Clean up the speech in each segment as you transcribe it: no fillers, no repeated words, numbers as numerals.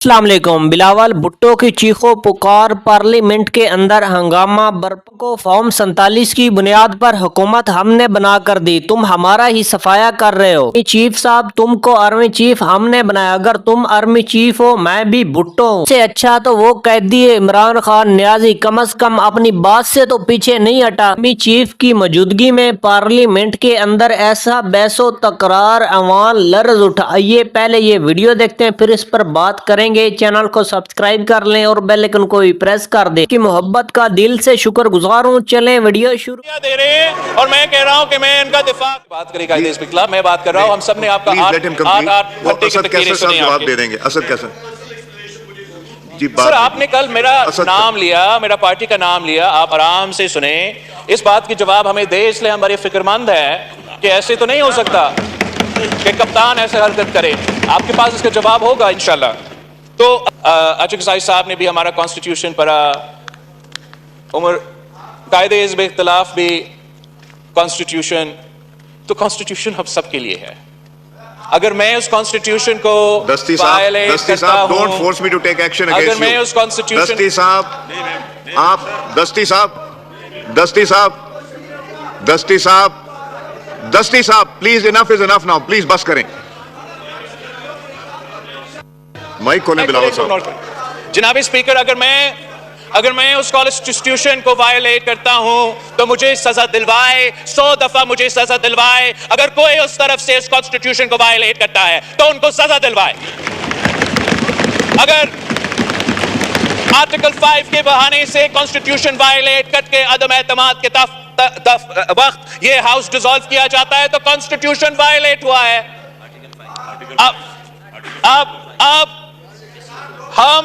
अस्सलाम वालेकुम। बिलावल भुट्टो की चीखों पुकार, पार्लियामेंट के अंदर हंगामा बरपा को फॉर्म 47 की बुनियाद पर हुकूमत हमने बना कर दी, तुम हमारा ही सफाया कर रहे हो। चीफ साहब, तुमको आर्मी चीफ हमने बनाया, अगर तुम आर्मी चीफ हो मैं भी भुट्टो हूँ। इससे अच्छा तो वो कैदी है इमरान खान नियाजी, कम से कम अपनी बात से तो पीछे नहीं हटा। आर्मी चीफ की मौजूदगी में पार्लियामेंट के अंदर ऐसा बहसो तकरार, अवान लर्ज उठा। आइए पहले ये वीडियो देखते हैं, फिर इस पर बात करेंगे। चैनल को सब्सक्राइब कर लें और बेल आइकन को भी प्रेस कर दें। कि मोहब्बत का दिल से शुक्रगुजार हूँ। चलें वीडियो शुरू दे रहे हैं और मैं कह रहा हूँ कि मैं इनका दिफा बात करें कायदे इस खिलाफ मैं बात कर रहा हूँ। हम सब ने आपका 8 घंटे की तकरीरें सुनी। जवाब दे देंगे असद कैसे जी सर, आपने कल मेरा नाम लिया, मेरा पार्टी का नाम लिया, आप आराम से सुने। इस बात की जवाब हमें दे, इसलिए हमारे फिक्रमंद है कि ऐसे तो नहीं हो सकता कि कप्तान ऐसे हरकत करे। आपके पास इसका जवाब होगा इंशाल्लाह। तो अचक साहब ने भी हमारा कॉन्स्टिट्यूशन पढ़ा, उमर कायदे इज़्ब इख्तिलाफ भी कॉन्स्टिट्यूशन, तो कॉन्स्टिट्यूशन हम सब के लिए है। अगर मैं उस कॉन्स्टिट्यूशन को वायलेट करता हूं, don't force me to take action against you. अगर मैं उस कॉन्स्टिट्यूशन दस्ती साहब please, enough is enough now, please बस करें। माइक खोलें बिलावल साहब। जनाब स्पीकर, अगर मैं उस कॉन्स्टिट्यूशन को वायलेट करता हूं तो मुझे सजा दिलवाए, 100 दफा मुझे सजा दिलवाए। अगर कोई उस तरफ से उस कॉन्स्टिट्यूशन को वायलेट करता है तो उनको सजा दिलवाए। अगर आर्टिकल 5 के बहाने से कॉन्स्टिट्यूशन वायलेट करके अदम एतमाद के वक्त ये हाउस डिसॉल्व किया जाता है तो कॉन्स्टिट्यूशन वायलेट हुआ है। अब हम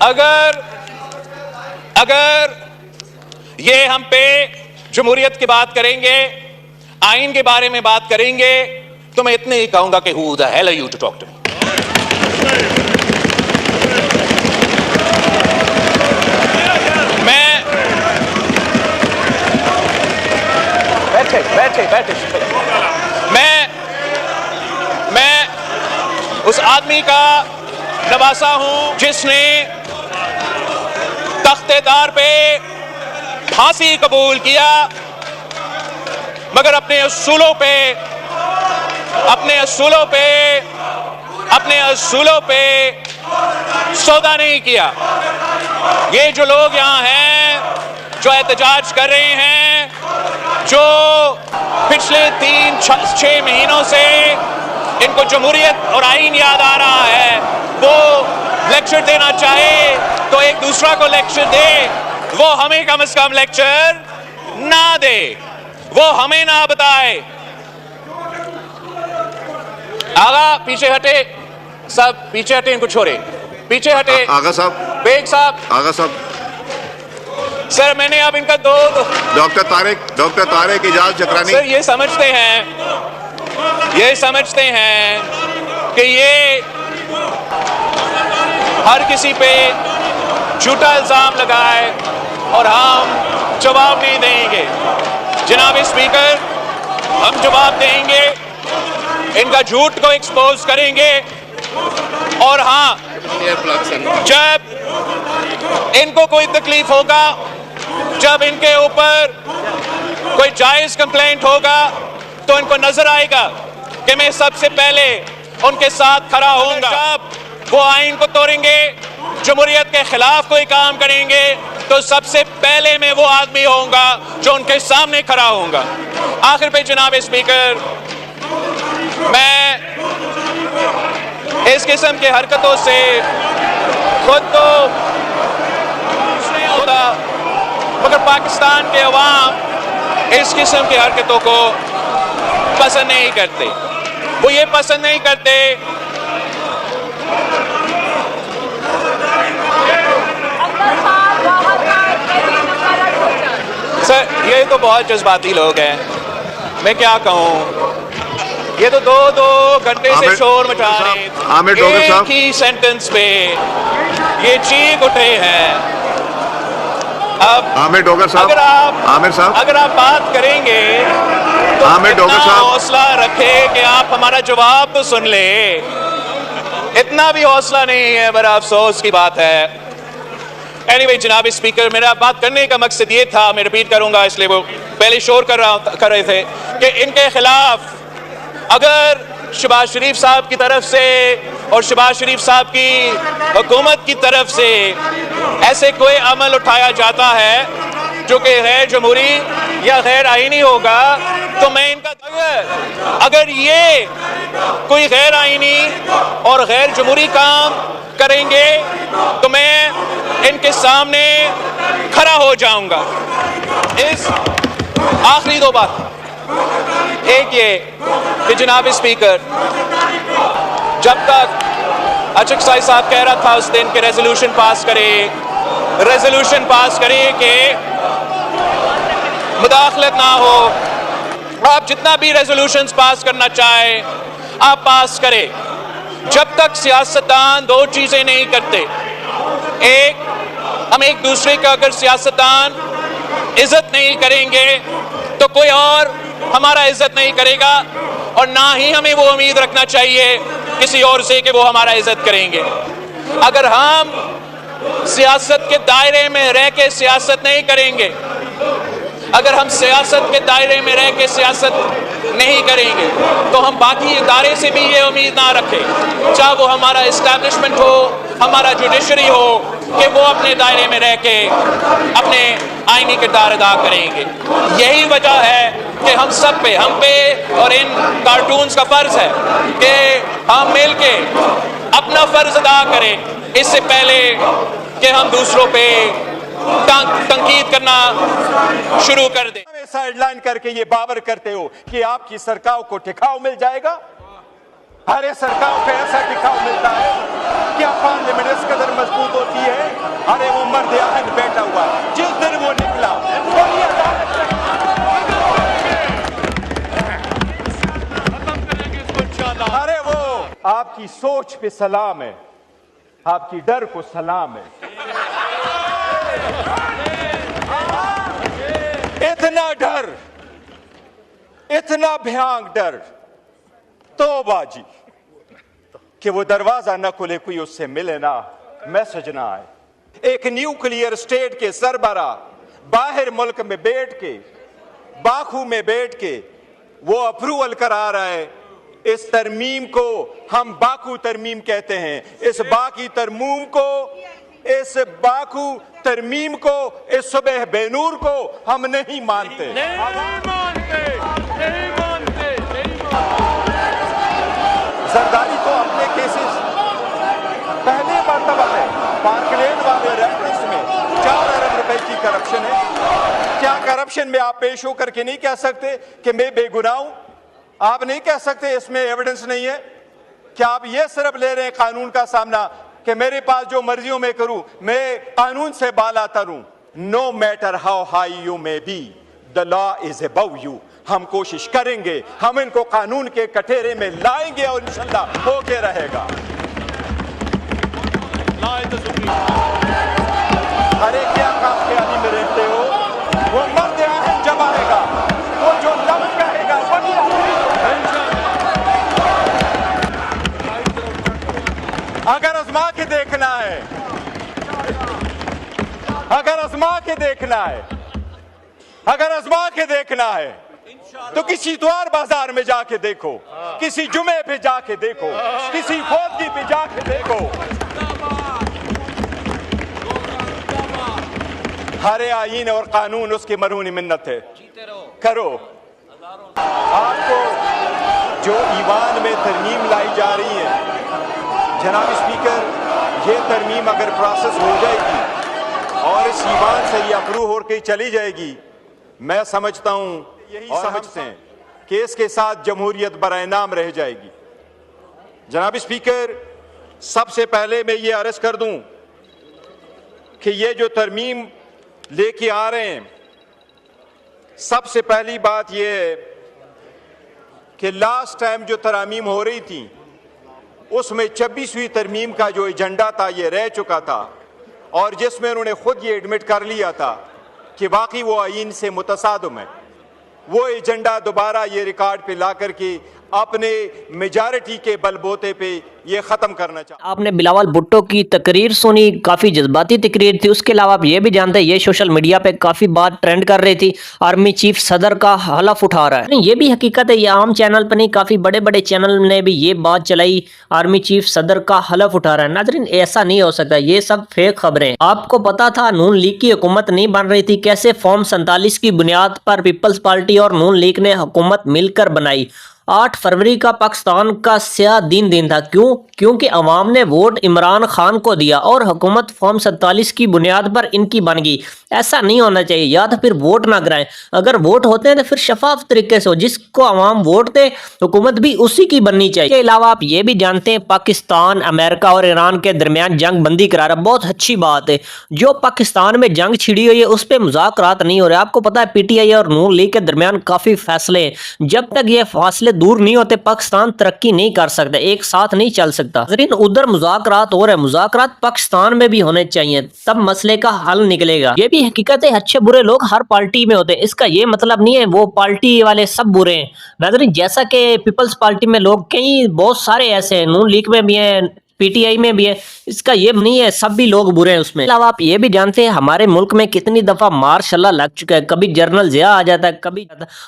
अगर ये हम पे जमहूरियत की बात करेंगे, आइन के बारे में बात करेंगे, तो मैं इतने ही कहूंगा कि who the hell are you to talk to me. बैठे मैं उस आदमी का नवासा हूं जिसने तख्तेदार पे फांसी कबूल किया, मगर अपने असूलों पे सौदा नहीं किया। ये जो लोग यहां हैं, जो एहतजाज कर रहे हैं, जो पिछले 3-6 महीनों से इनको जमहूरियत और आइन याद आ रहा है, वो लेक्चर देना चाहे तो एक दूसरा को लेक्चर दे, वो हमें कम से कम लेक्चर ना दे, वो हमें ना बताए। आगा पीछे हटे, सब पीछे हटे, इनको छोड़े, पीछे हटे। आगा साहब, बेग साहब, आगा साहब। सर मैंने अब इनका डॉक्टर तारिक इजाज चक्रानी सर ये समझते हैं कि ये हर किसी पे झूठा इल्जाम लगाए और हम जवाब नहीं देंगे। जनाब स्पीकर, हम जवाब देंगे, इनका झूठ को एक्सपोज करेंगे। और हाँ, जब इनको कोई तकलीफ होगा, जब इनके ऊपर कोई जायज कंप्लेंट होगा, तो इनको नजर आएगा कि मैं सबसे पहले उनके साथ खड़ा होऊंगा। जब वो आइन को तोड़ेंगे, जमहूरियत के खिलाफ कोई काम करेंगे, तो सबसे पहले मैं वो आदमी होऊंगा जो उनके सामने खड़ा होऊंगा। आखिर पे जनाब स्पीकर, मैं इस किस्म की हरकतों से खुद तो नहीं होता, मगर पाकिस्तान के अवाम इस किस्म की हरकतों को पसंद नहीं करते। वो ये पसंद नहीं करते सर, ये तो बहुत जज्बाती लोग हैं, मैं क्या कहूँ। ये तो 2 घंटे से शोर मचा रहे हैं, एक ही सेंटेंस पे ये चीख उठे हैं। अब आमिर डोगर साहब, अगर आप बात करेंगे तो आमिर डोगर साहब हौसला रखे कि आप हमारा जवाब तो सुन ले। इतना भी हौसला नहीं है, बड़ा अफसोस की बात है। एनीवे जनाब स्पीकर, मेरा बात करने का मकसद ये था, मैं रिपीट करूंगा इसलिए वो पहले शोर कर रहे थे कि इनके खिलाफ अगर शहबाज शरीफ साहब की तरफ से और शहबाज शरीफ साहब की हुकूमत की तरफ से ऐसे कोई अमल उठाया जाता है जो कि गैर जमहूरी या गैर आईनी होगा, तो मैं इनका अगर ये कोई गैर आईनी और गैर जमहूरी काम करेंगे तो मैं इनके सामने खड़ा हो जाऊंगा। इस आखिरी दो बात, एक ये कि जनाब स्पीकर, जब तक अचक साहब कह रहा था उस दिन के रेजोल्यूशन पास करे कि मुदाखलत ना हो, आप जितना भी रेजोल्यूशंस पास करना चाहे आप पास करें, जब तक सियासतदान दो चीजें नहीं करते, एक, हम एक दूसरे का अगर सियासतदान इज्जत नहीं करेंगे तो कोई और हमारा इज्जत नहीं करेगा, और ना ही हमें वो उम्मीद रखना चाहिए किसी और से कि वो हमारा इज्जत करेंगे। अगर हम सियासत के दायरे में रह के सियासत नहीं करेंगे, अगर हम सियासत के दायरे में रह के सियासत नहीं करेंगे तो हम बाकी इदारे से भी ये उम्मीद ना रखें, चाहे वो हमारा इस्टेब्लिशमेंट हो, हमारा जुडिशरी हो, कि वो अपने दायरे में रह के अपने आईनी किरदार अदा करेंगे। यही वजह है कि हम सब पे, हम पे और इन कार्टून्स का फर्ज है कि हम मिल के अपना फर्ज अदा करें, इससे पहले कि हम दूसरों पे तंकीद करना शुरू कर दे। साइडलाइन करके ये बावर करते हो कि आपकी सरकार को टिकाव मिल जाएगा। अरे सरकार को ऐसा टिकाव मिलता है, क्या पार्लियामेंट इस कदर मजबूत होती है? अरे वो मर्द आहद बैठा हुआ, जिस दिन वो निकला अरे वो आपकी सोच पे सलाम है, आपकी डर को सलाम है। इतना डर, इतना भयानक डर, तौबाजी कि वो दरवाजा न खुले, कोई उससे मिले ना, मैसेज ना आए। एक न्यूक्लियर स्टेट के सरबरा बाहर मुल्क में बैठ के, बाकू में बैठ के वो अप्रूवल करा रहा है। इस तरमीम को हम बाकू तरमीम कहते हैं। इस बाकी तरमीम को, इस बाकू तरमीम को, इस सुबह बेनूर को हम नहीं मानते, नहीं मानते। जरदारी तो अपने केसेस पहले मर्तबा है, पार्कलैंड वाले रेफरेंस में 4 अरब रुपए की करप्शन है। क्या करप्शन में आप पेश होकर के नहीं कह सकते कि मैं बेगुनाह हूं? आप नहीं कह सकते इसमें एविडेंस नहीं है? क्या आप ये सिर्फ ले रहे हैं कानून का सामना कि मेरे पास जो मर्जियों में करूं, मैं कानून से बाला तरूं? No matter how high you may be, the law is above you. हम कोशिश करेंगे, हम इनको कानून के कटघरे में लाएंगे और इंशाल्लाह होके रहेगा। अरे क्या काम के आदमी में रहते हो? वो मर्द आहन जब आएगा, वो जो लफ्ज कहेगा वही अगर आजमा के देखना है, अगर आजमा के देखना है, अगर आजमा के देखना है तो किसी इतवार बाजार में जाके देखो, किसी जुमे पे जाके देखो, किसी फौजी पे जाके देखो। हरे आईन और कानून उसकी मरहूनी मिन्नत है, करो। आपको जो ईवान में तरमीम लाई जा रही है, जनाब स्पीकर, ये तरमीम अगर प्रोसेस हो जाएगी और इस ईवान से ये अप्रूव होकर चली जाएगी, मैं समझता हूं, यही समझते हैं कि इसके साथ जमहूरियत बराए नाम रह जाएगी। जनाब स्पीकर, सबसे पहले मैं ये अर्ज कर दूं कि ये जो तरमीम लेके आ रहे हैं, सबसे पहली बात ये है कि लास्ट टाइम जो तरामीम हो रही थी उसमें 26वीं तरमीम का जो एजेंडा था ये रह चुका था, और जिसमें उन्होंने खुद ये एडमिट कर लिया था कि वाकई वो आईन से मुतसादम है। वो एजेंडा दोबारा ये रिकॉर्ड पे ला करके अपने मेजॉरिटी के बलबूते पे ये ख़त्म करना चाहते। आपने बिलावल भुट्टो की तकरीर सुनी, काफ़ी जज्बाती तकरीर थी। उसके अलावा आप ये भी जानते हैं ये सोशल मीडिया पे काफ़ी बात ट्रेंड कर रही थी, आर्मी चीफ सदर का हलफ उठा रहा है। नहीं, ये भी हकीकत है, ये आम चैनल पर नहीं, काफ़ी बड़े बड़े चैनल ने भी ये बात चलाई, आर्मी चीफ सदर का हलफ उठा रहा है। नाज़रीन, ऐसा नहीं हो सकता, ये सब फेक खबरें। आपको पता था नून लीग की हुकूमत नहीं बन रही थी, कैसे फॉर्म 47 की बुनियाद पर पीपल्स पार्टी और नून लीग ने हुकूमत मिलकर बनाई। 8 फरवरी का पाकिस्तान का स्याह दिन था। क्यों? क्योंकि अवाम ने वोट इमरान खान को दिया और हुकूमत फॉर्म 47 की बुनियाद पर इनकी बन गई। ऐसा नहीं होना चाहिए, या तो फिर वोट ना कराएं, अगर वोट होते हैं तो फिर शफाफ तरीके से हो, जिसको अवाम वोट दे हुकूमत भी उसी की बननी चाहिए। इसके अलावा आप ये भी जानते हैं पाकिस्तान अमेरिका और ईरान के दरमियान जंग बंदी करा रहा, बहुत अच्छी बात है। जो पाकिस्तान में जंग छिड़ी हुई है उस पर मुज़ाकरात नहीं हो रहे। आपको पता है PTI और नून लीग के दरमियान काफ़ी फैसले हैं, जब तक ये फासले दूर नहीं होते पाकिस्तान तरक्की नहीं कर सकता, एक साथ नहीं चल सकता। लेकिन उधर मुज़ाकरात हो रहे, मुज़ाकरात पाकिस्तान में भी होने चाहिए, तब मसले का हल निकलेगा। ये भी हकीकत है, अच्छे बुरे लोग हर पार्टी में होते हैं, इसका ये मतलब नहीं है वो पार्टी वाले सब बुरे हैं। नाज़रीन, जैसा कि पीपल्स पार्टी में लोग कई बहुत सारे ऐसे हैं, नून लीग में भी हैं, PTI में भी है, इसका ये नहीं है सब भी लोग बुरे हैं उसमें। अलावा आप ये भी जानते हैं हमारे मुल्क में कितनी दफा मार्शल लग चुका है, कभी जनरल ज़िया आ जाता है, कभी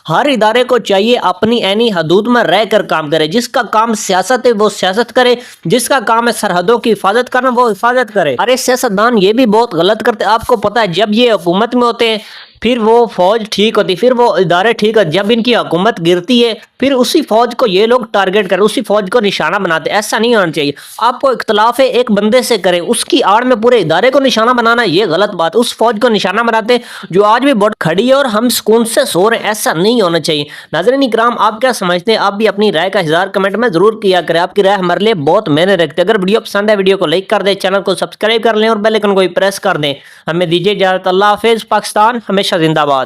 हर इदारे को चाहिए अपनी ऐनी हदूद में रह कर काम करे। जिसका काम सियासत है वो सियासत करे, जिसका काम है सरहदों की हिफाजत करना वो हिफाजत करे। अरे सियासतदान ये भी बहुत गलत करते हैं। आपको पता है जब ये हुकूमत में होते हैं फिर वो फौज ठीक होती, फिर वो इदारे ठीक होते, जब इनकी हुकूमत गिरती है फिर उसी फौज को ये लोग टारगेट करें, उसी फौज को निशाना बनाते। ऐसा नहीं होना चाहिए। आपको इख्तलाफ है एक बंदे से करें, उसकी आड़ में पूरे इदारे को निशाना बनाना ये गलत बात। उस फौज को निशाना बनाते जो आज भी बहुत खड़ी है और हम सुकून से सो रहे हैं, ऐसा नहीं होना चाहिए। नाज़रीन इकराम, आप क्या समझते हैं? आप भी अपनी राय का इज़हार कमेंट में जरूर किया करें, आपकी राय हमारे लिए बहुत मायने रखती है। अगर वीडियो पसंद है वीडियो को लाइक कर दें, चैनल को सब्सक्राइब कर लें और बेल आइकन को भी प्रेस कर दें। हमें दीजिए इजाज़त। अल्लाह हाफिज़। पाकिस्तान हमेशा जिंदाबाद।